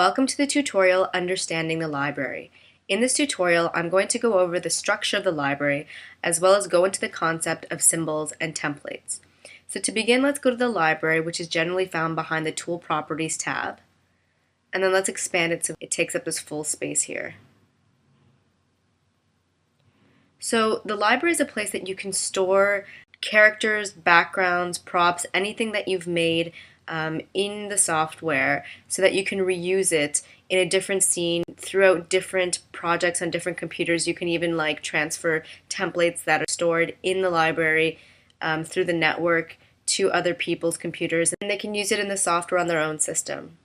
Welcome to the tutorial Understanding the Library. In this tutorial, I'm going to go over the structure of the library as well as go into the concept of symbols and templates. So to begin, let's go to the library, which is generally found behind the Tool Properties tab. And then let's expand it so it takes up this full space here. So the library is a place that you can store characters, backgrounds, props, anything that you've made in the software so that you can reuse it in a different scene throughout different projects on different computers. You can even transfer templates that are stored in the library through the network to other people's computers, and they can use it in the software on their own system.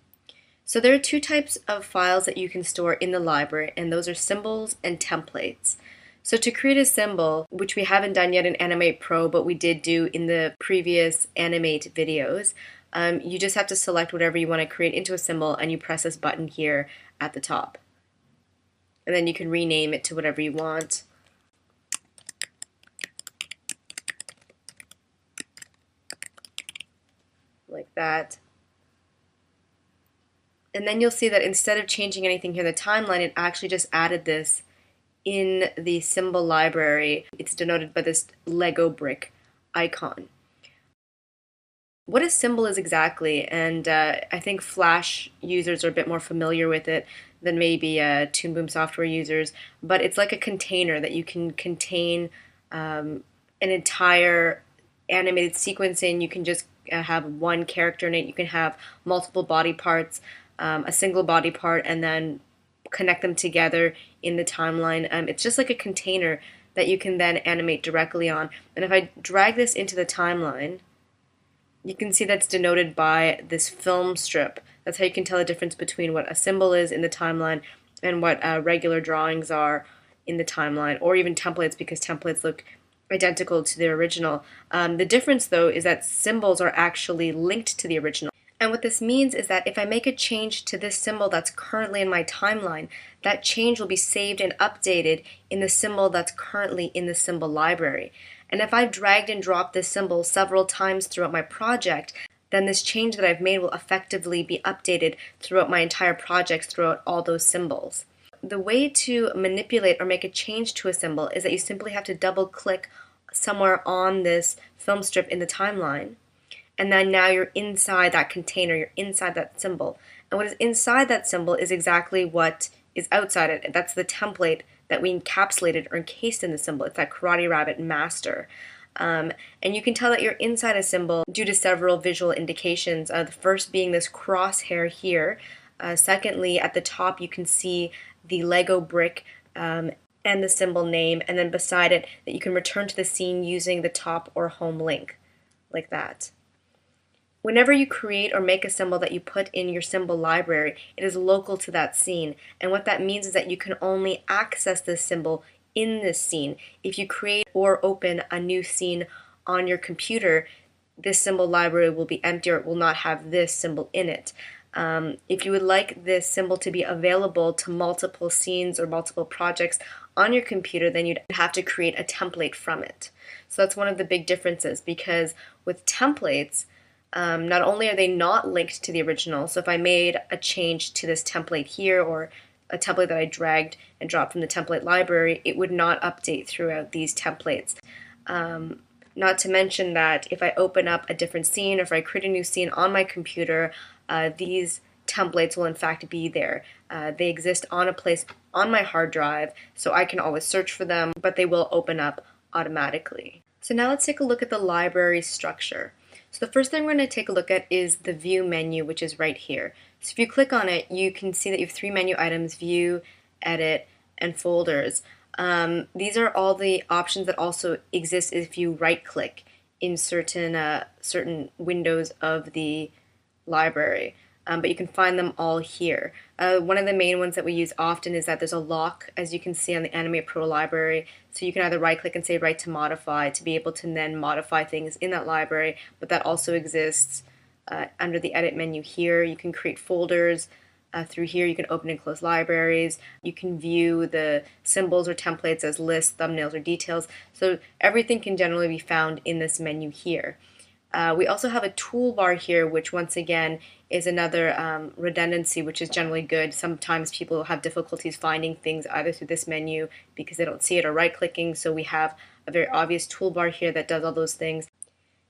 So there are two types of files that you can store in the library, and those are symbols and templates. So to create a symbol, which we haven't done yet in Animate Pro, but we did do in the previous Animate videos, you just have to select whatever you want to create into a symbol and you press this button here at the top. And then you can rename it to whatever you want. Like that. And then you'll see that instead of changing anything here in the timeline, it actually just added this in the symbol library. It's denoted by this Lego brick icon. What a symbol is exactly, and I think Flash users are a bit more familiar with it than maybe Toon Boom software users, but it's like a container that you can contain an entire animated sequence in. You can just have one character in it. You can have multiple body parts, a single body part, and then connect them together in the timeline. It's just like a container that you can then animate directly on. And if I drag this into the timeline, you can see that's denoted by this film strip. That's how you can tell the difference between what a symbol is in the timeline and what regular drawings are in the timeline, or even templates, because templates look identical to the original. The difference, though, is that symbols are actually linked to the original. And what this means is that if I make a change to this symbol that's currently in my timeline, that change will be saved and updated in the symbol that's currently in the symbol library. And if I've dragged and dropped this symbol several times throughout my project, then this change that I've made will effectively be updated throughout my entire project, throughout all those symbols. The way to manipulate or make a change to a symbol is that you simply have to double click somewhere on this film strip in the timeline, and then now you're inside that container, you're inside that symbol. And what is inside that symbol is exactly what is outside it. That's the template that we encapsulated or encased in the symbol. It's that Karate Rabbit master. And you can tell that you're inside a symbol due to several visual indications. The first being this crosshair here. Secondly, at the top you can see the Lego brick and the symbol name, and then beside it that you can return to the scene using the top or home link, like that. Whenever you create or make a symbol that you put in your symbol library, it is local to that scene. And what that means is that you can only access this symbol in this scene. If you create or open a new scene on your computer, this symbol library will be empty, or it will not have this symbol in it. If you would like this symbol to be available to multiple scenes or multiple projects on your computer, then you'd have to create a template from it. So that's one of the big differences, because with templates, not only are they not linked to the original, so if I made a change to this template here, or a template that I dragged and dropped from the template library, it would not update throughout these templates. Not to mention that if I open up a different scene, or if I create a new scene on my computer, these templates will in fact be there. They exist on a place on my hard drive, so I can always search for them, but they will open up automatically. So now let's take a look at the library structure. So the first thing we're going to take a look at is the View menu, which is right here. So if you click on it, you can see that you have three menu items: View, Edit, and Folders. These are all the options that also exist if you right-click in certain windows of the library. But you can find them all here. One of the main ones that we use often is that there's a lock, as you can see on the Animate Pro library. So you can either right-click and say Right to Modify to be able to then modify things in that library, but that also exists under the Edit menu here. You can create folders through here. You can open and close libraries. You can view the symbols or templates as lists, thumbnails, or details. So everything can generally be found in this menu here. We also have a toolbar here, which once again is another redundancy, which is generally good. Sometimes people have difficulties finding things either through this menu because they don't see it or right-clicking, so we have a very obvious toolbar here that does all those things.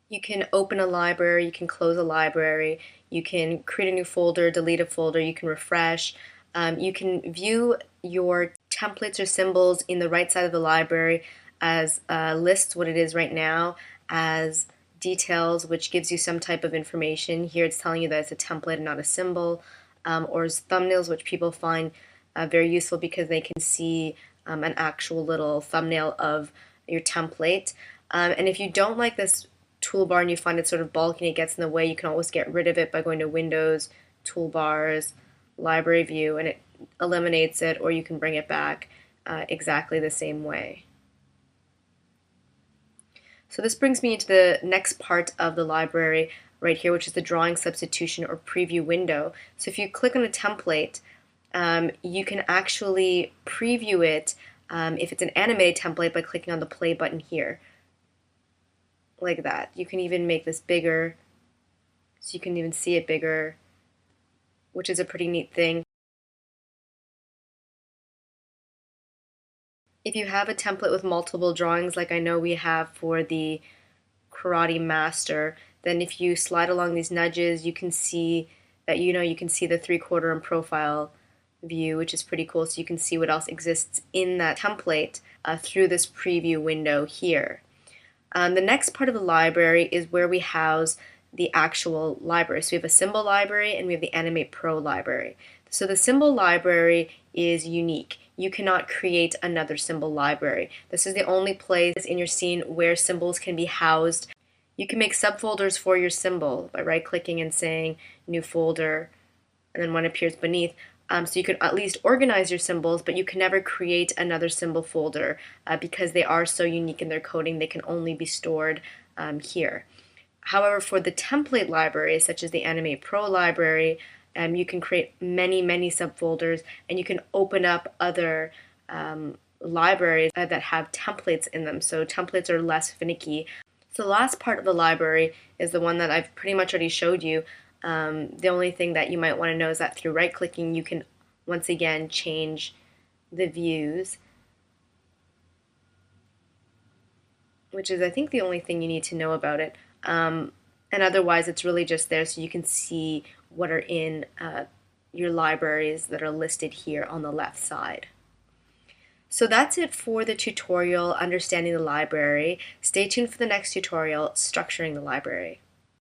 You can open a library, you can close a library, you can create a new folder, delete a folder, you can refresh. You can view your templates or symbols in the right side of the library as lists, what it is right now, as details, which gives you some type of information. Here it's telling you that it's a template and not a symbol, or as thumbnails, which people find very useful because they can see an actual little thumbnail of your template. And if you don't like this toolbar and you find it sort of bulky and it gets in the way, you can always get rid of it by going to Windows, Toolbars, Library View, and it eliminates it, or you can bring it back exactly the same way. So this brings me into the next part of the library right here, which is the drawing substitution or preview window. So if you click on a template, you can actually preview it if it's an animated template by clicking on the play button here, like that. You can even make this bigger, so you can even see it bigger, which is a pretty neat thing. If you have a template with multiple drawings, like I know we have for the Karate Master, then if you slide along these nudges, you can see that you can see the 3/4 and profile view, which is pretty cool. So you can see what else exists in that template through this preview window here. The next part of the library is where we house the actual library. So we have a symbol library and we have the Animate Pro library. So the symbol library is unique. You cannot create another symbol library. This is the only place in your scene where symbols can be housed. You can make subfolders for your symbol by right-clicking and saying New Folder, and then one appears beneath. So you can at least organize your symbols, but you can never create another symbol folder because they are so unique in their coding, they can only be stored here. However, for the template library, such as the Animate Pro library, you can create many subfolders, and you can open up other libraries that have templates in them. So templates are less finicky. So the last part of the library is the one that I've pretty much already showed you. The only thing that you might want to know is that through right-clicking, you can once again change the views, which is, I think, the only thing you need to know about it. And otherwise, it's really just there so you can see what are in your libraries that are listed here on the left side. So that's it for the tutorial, Understanding the Library. Stay tuned for the next tutorial, Structuring the Library.